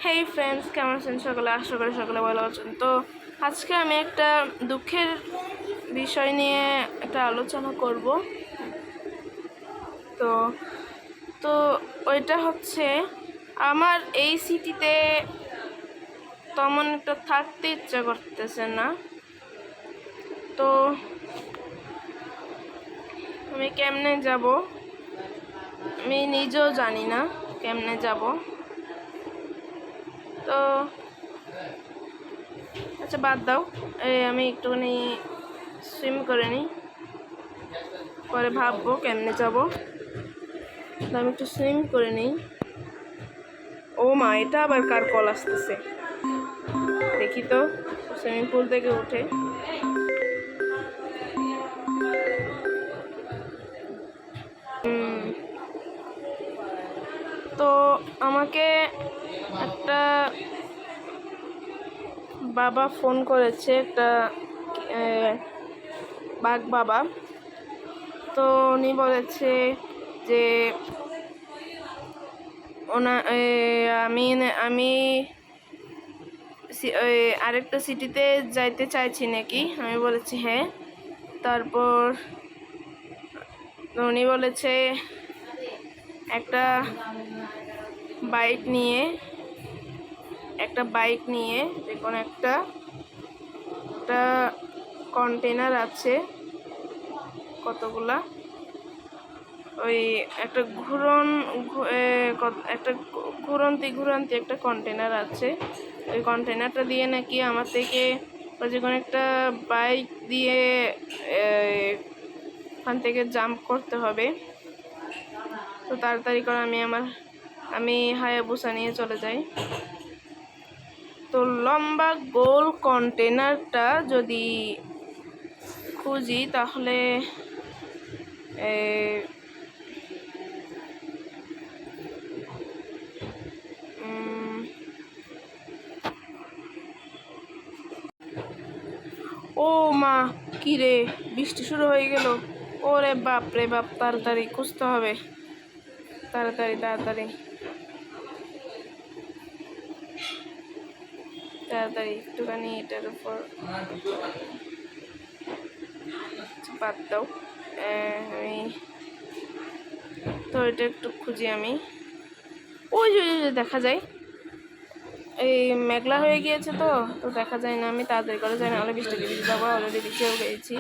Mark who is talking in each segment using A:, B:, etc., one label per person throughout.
A: হেই friends, কেমন আছেন সকলে? আশা করি সকলে ভালো আছেন। তো আজকে আমি একটা দুঃখের বিষয় নিয়ে একটা আলোচনা করব। তো তো ওইটা হচ্ছে, আমার এই সিটিতে তেমন একটা থাকতে ইচ্ছা করতেছে না। তো আমি কেমনে যাব, আমি নিজেও জানি না কেমনে যাব। তো আচ্ছা, বাদ দাও, আমি একটুখানি সুইম করে নিই, পরে ভাববো কেমনে যাব। আমি একটু সুইম করে নিই। ও মা, এটা আবার কার কল আসতেছে? দেখি তো সুইমিং পুল থেকে উঠে। তো আমাকে একটা বাবা ফোন করেছে, একটা বাঘ বাবা। তো উনি বলেছে যে আমি আমি আরেকটা সিটিতে যাইতে চাইছি নাকি। আমি বলেছি হ্যাঁ। তারপর উনি বলেছে একটা বাইক নিয়ে যে কোনো একটা কন্টেনার আছে, কতগুলা, ওই একটা ঘুরন্তি একটা কন্টেনার আছে। ওই কন্টেনারটা দিয়ে নাকি আমার থেকে ওই যে কোনো একটা বাইক দিয়ে ওখান থেকে জাম্প করতে হবে। তো তাড়াতাড়ি করে আমি হায়াবুসা নিয়ে চলে যাই। তো লম্বা গোল কন্টেনারটা যদি খুঁজি তাহলে ও মা, কি রে, বৃষ্টি শুরু হয়ে গেল। ওরে বাপ রে বাপ, তাড়াতাড়ি খুঁজতে হবে, তাড়াতাড়ি তাড়াতাড়ি তাড়াতাড়ি একটুখানি এটার উপর বাদ দাও। আমি তো এটা একটু খুঁজি। আমি ওই যে দেখা যায়, এই মেঘলা হয়ে গিয়েছে, তো দেখা যায় না। আমি তাড়াতাড়ি করে যাই, নাহলে বৃষ্টি ভিজে যাবো। অলরেডি ভিজেও গেছি।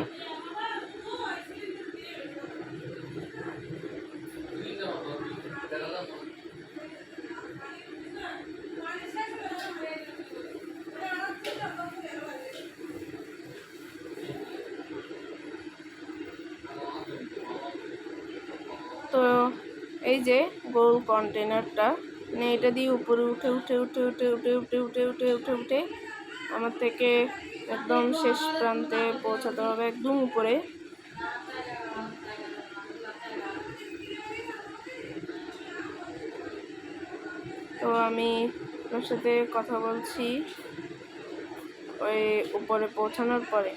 A: তো এই যে গোল কন্টেনারটা, মানে এটা দিয়ে উপরে উঠে উঠে উঠে উঠে উঠে উঠে উঠে উঠে উঠে উঠে আমার থেকে একদম শেষ প্রান্তে পৌঁছাতে হবে, একদম উপরে। তো আমি ওর সাথে কথা বলছি ওই উপরে পৌঁছানোর পরে।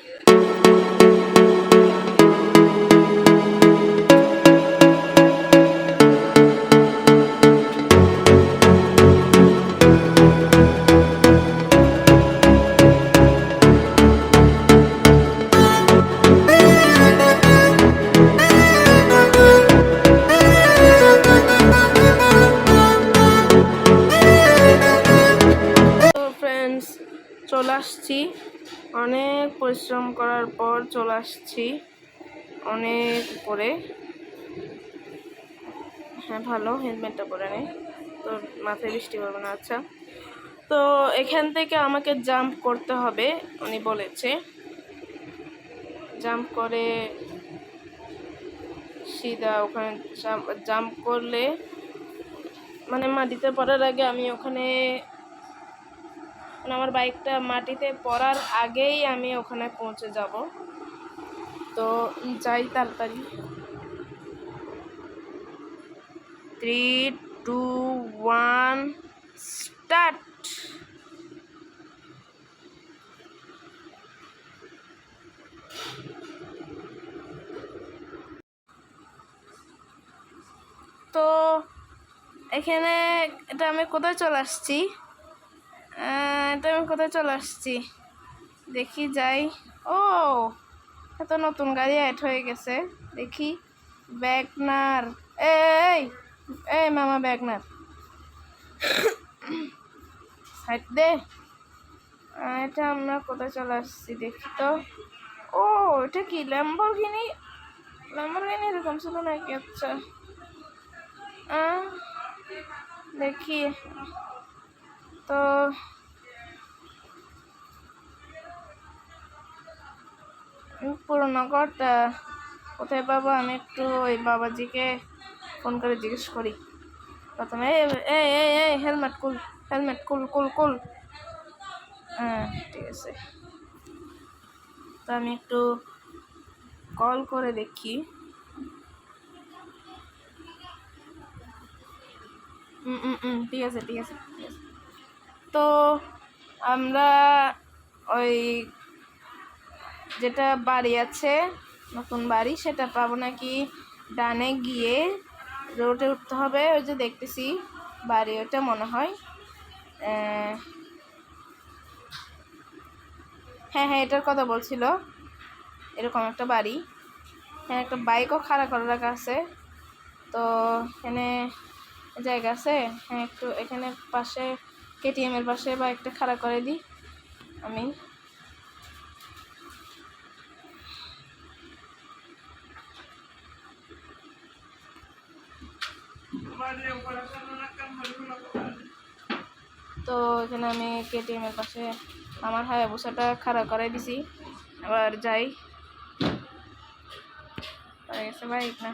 A: চলে আসছি, অনেক পরিশ্রম করার পর চলে আসছি অনেক উপরে। হ্যাঁ, ভালো, হেলমেটটা পরে নেই তো মাথায় বৃষ্টি পড়বে না। আচ্ছা, তো এখান থেকে আমাকে জাম্প করতে হবে, উনি বলেছে। জাম্প করে সিধা ওখানে জাম্প করলে, মানে মাটিতে পড়ার আগে আমি ওখানে, আমার বাইকটা মাটিতে পড়ার আগেই আমি ওখানে পৌঁছে যাব। তো যাই তাড়াতাড়ি। 3, 2, 1 স্টার্ট। তো এখানে এটা আমি কোথায় চলে আসছি, তো আমি কোথায় চলে আসছি দেখি যাই। ও, এত নতুন গাড়ি অ্যাড হয়ে গেছে দেখি। ব্যাগনার, এই এই মামা ব্যাগনার সাইড দে। এটা আমরা কোথায় চলে আসছি দেখি তো। ও, এটা কি ল্যাম্বরগিনি? ল্যাম্বরগিনি এরকম ছিল নাকি? আচ্ছা, দেখি তো। পুরোনো ঘরটা কোথায় পাবো? আমি একটু ওই বাবাজিকে ফোন করে জিজ্ঞেস করি প্রথমে। এই এই এই হেলমেট কুল, হেলমেট কুল কুল কুল। হ্যাঁ ঠিক আছে, তো আমি একটু কল করে দেখি। ঠিক আছে ঠিক আছে ঠিক আছে। তো আমরা ওই যেটা বাড়ি আছে নতুন বাড়ি সেটা পাবো নাকি ডানে গিয়ে রোডে উঠতে হবে? ওই যে দেখতেছি বাড়ি, ওটা মনে হয়। হ্যাঁ হ্যাঁ, এটার কথা বলছিল, এরকম একটা বাড়ি। হ্যাঁ, একটা বাইকও খাড়া করে রাখা আছে। তো এখানে জায়গা আছে? হ্যাঁ, একটু এখানে পাশে কেটিএম এর পাশে বাইকটা খাড়া করে দিই আমি। তো এখানে আমি কেটিএম এর পাশে আমার হায়াবুসাটা খাড়া করে দিছি। আবার যাই, গেছে বাইক না।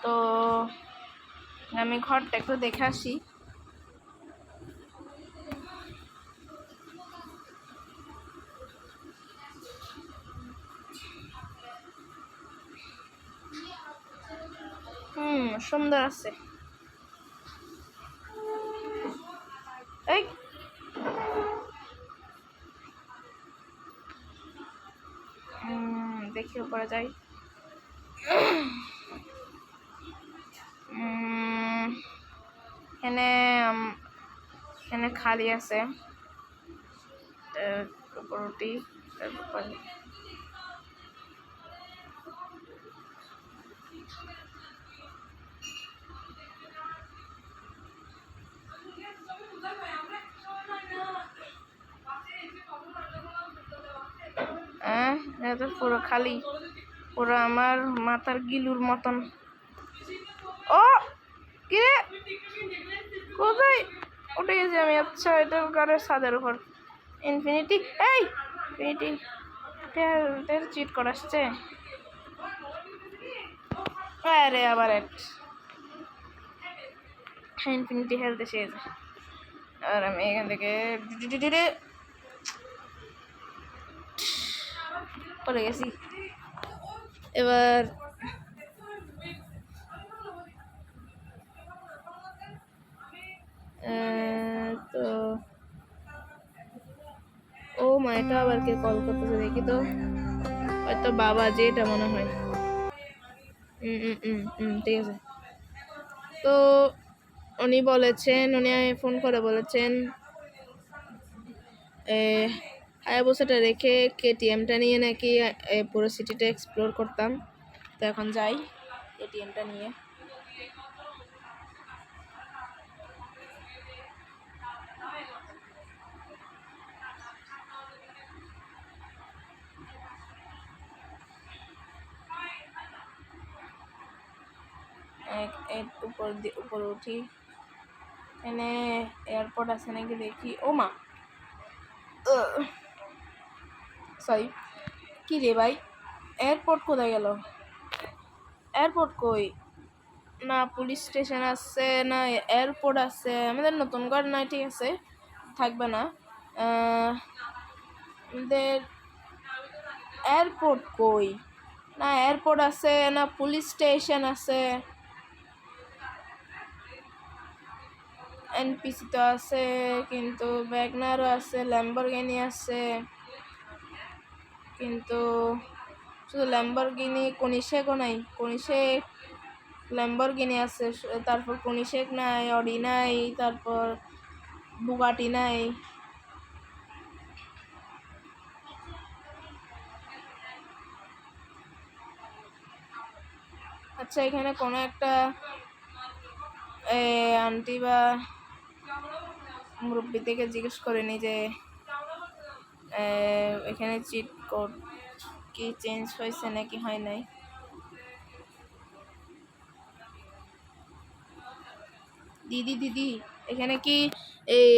A: তো আমি ঘরটা একটু দেখে আসি। সুন্দর আছে। এই দেখি উপরে যাই। এখানে এখানে খালি আছে, উপর উঠি। তারপর এটা পুরো খালি, পুরো আমার মাথার গিলুর মতন। ও কিরে, কোথায় উঠে গেছি আমি? আচ্ছা, এটা ঘরের ছাদের উপর। ইনফিনিটি, এই ইনফিনিটি চিট করে আসছে। আরে আবার ইনফিনিটি হেলথ এসে গেছে। আর আমি এখান থেকে পড়ে গেছি। এবার তো ও মা, এটা আবার কে কল করতেছে দেখি তো। হয়তো বাবা, যে এটা মনে হয়। ঠিক আছে। তো উনি বলেছেন, উনি ফোন করে বলেছেন হায়াবুসাটা রেখে কেটিএমটা নিয়ে নাকি পুরো সিটিটা এক্সপ্লোর করতাম। তো এখন যাই কেটিএমটা নিয়ে। উপরে উঠি। এখানে এয়ারপোর্ট আছে নাকি দেখি। ও মা, সরি, কি রে ভাই, এয়ারপোর্ট কোথায় গেল? এয়ারপোর্ট কই? না পুলিশ স্টেশন আছে, না এয়ারপোর্ট আছে। আমাদের নতুন ঘর না, ঠিক আছে থাকবে না। আমাদের এয়ারপোর্ট কই? না এয়ারপোর্ট আছে, না পুলিশ স্টেশন আছে। এনপিসি তো আছে, কিন্তু ব্যাগনারও আছে, ল্যাম্বরগিনি আছে, কিন্তু শুধু ল্যাম্বরগিনি, কনিশেকও নাই। কনিশেক, ল্যাম্বরগিনি আছে, তারপর কনিশেক নাই, অডি নাই, তারপর বুগাটি নাই। আচ্ছা, এখানে কোনো একটা আন্টি বা মুরব্বী থেকে জিজ্ঞেস করিনি যে এখানে চিট কোড কি চেঞ্জ হয়েছে নাকি হয় নাই। দিদি এখানে কি এই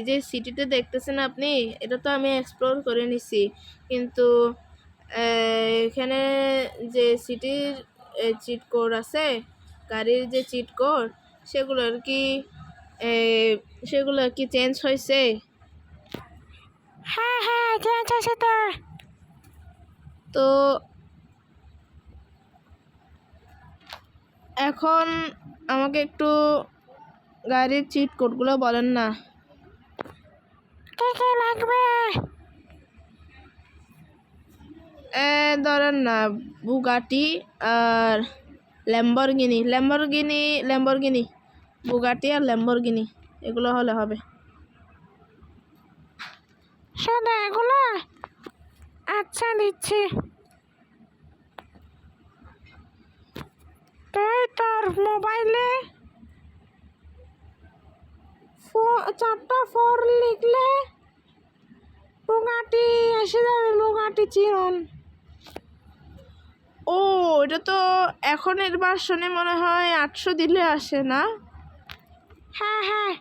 A: যে সিটিতে দেখতেছেন আপনি, এটা তো আমি এক্সপ্লোর করে নিছি, কিন্তু এখানে যে সিটির চিট কোড আছে, গাড়ির যে চিট কোড, সেগুলো কি চেঞ্জ হয়েছে?
B: হ্যাঁ হ্যাঁ চেঞ্জ হয়েছে
A: তো এখন আমাকে একটু গাড়ির চিট কোডগুলো বলেন না।
B: কি লাগবে?
A: ধরেন না, বুগাটি আর ল্যাম্বরগিনি, বুগাটি আর ল্যাম্বরগিনি, এগুলো হলে হবে।
B: শুধু এগুলো? আচ্ছা দিচ্ছি। তুই তোর মোবাইলে 4টা 4 লিখলে বুগাটি এসে যাবে, বুগাটি চিরন।
A: ও, এটা তো এখনের ভার্সনে মনে হয় 800 দিলে আসে না?
B: হ্যাঁ হ্যাঁ।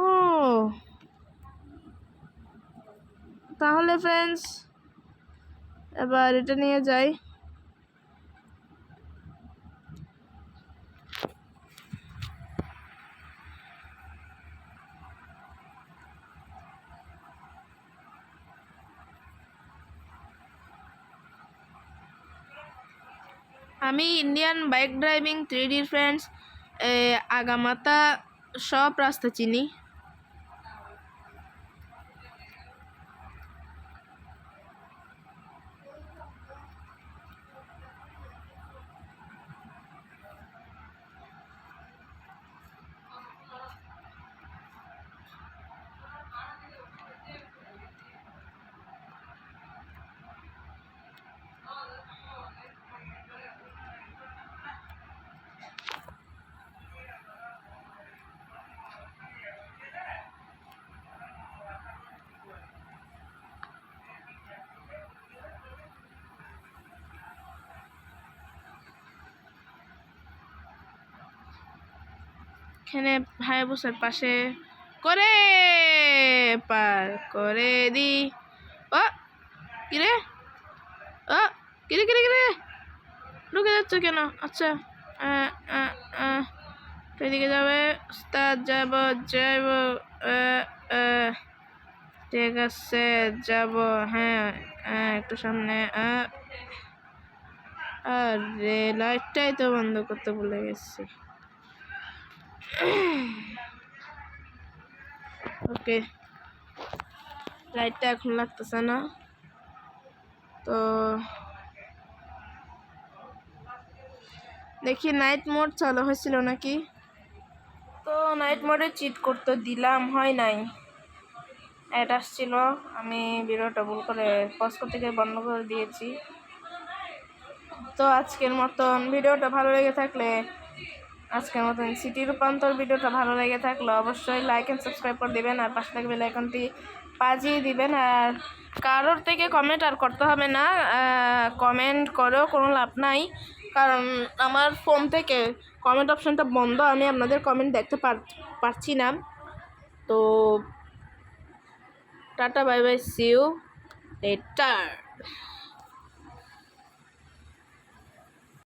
A: ও তাহলে ফ্রেন্ডস, এবার এটা নিয়ে যাই। আমি Indian bike driving 3D friends, আগামাতা সব রাস্তা চিনি। এখানে হায়াবুসার পাশে করে পার করে দি। ও কিরে, ও কিরে কিরে কিরে ঢুকে যাচ্ছে কেন? আচ্ছা, এদিকে যাবে উস্তাদ, যাব যাব, ঠিক আছে যাব। হ্যাঁ একটু সামনে। আরে লাইটটাই তো বন্ধ করতে ভুলে গেছি। ওকে, লাইটটা এখন লাগতেছে না, তো দেখি নাইট মোড চালু হয়েছিল নাকি। তো নাইট মোডে চিট করতে দিলাম, হয় নাই, অ্যাড আসছিল। আমি ভিডিওটা ভুল করে পজ করতে গিয়ে বন্ধ করে দিয়েছি। তো আজকের মতন ভিডিওটা ভালো লেগে থাকলে, সিটি রূপান্তর ভিডিওটা ভালো লেগে থাকলে অবশ্যই লাইক অ্যান্ড সাবস্ক্রাইব করে দিবেন, আর পাশে থাকবে বেল আইকনটি বাজিয়ে দিবেন। আর কারোর থেকে কমেন্ট আর করতে হবে না, কমেন্ট করেও কোনো লাভ নাই, কারণ আমার ফোন থেকে কমেন্ট অপশানটা বন্ধ, আমি আপনাদের কমেন্ট দেখতে পারছি না। তো tata, bye bye, see you letter.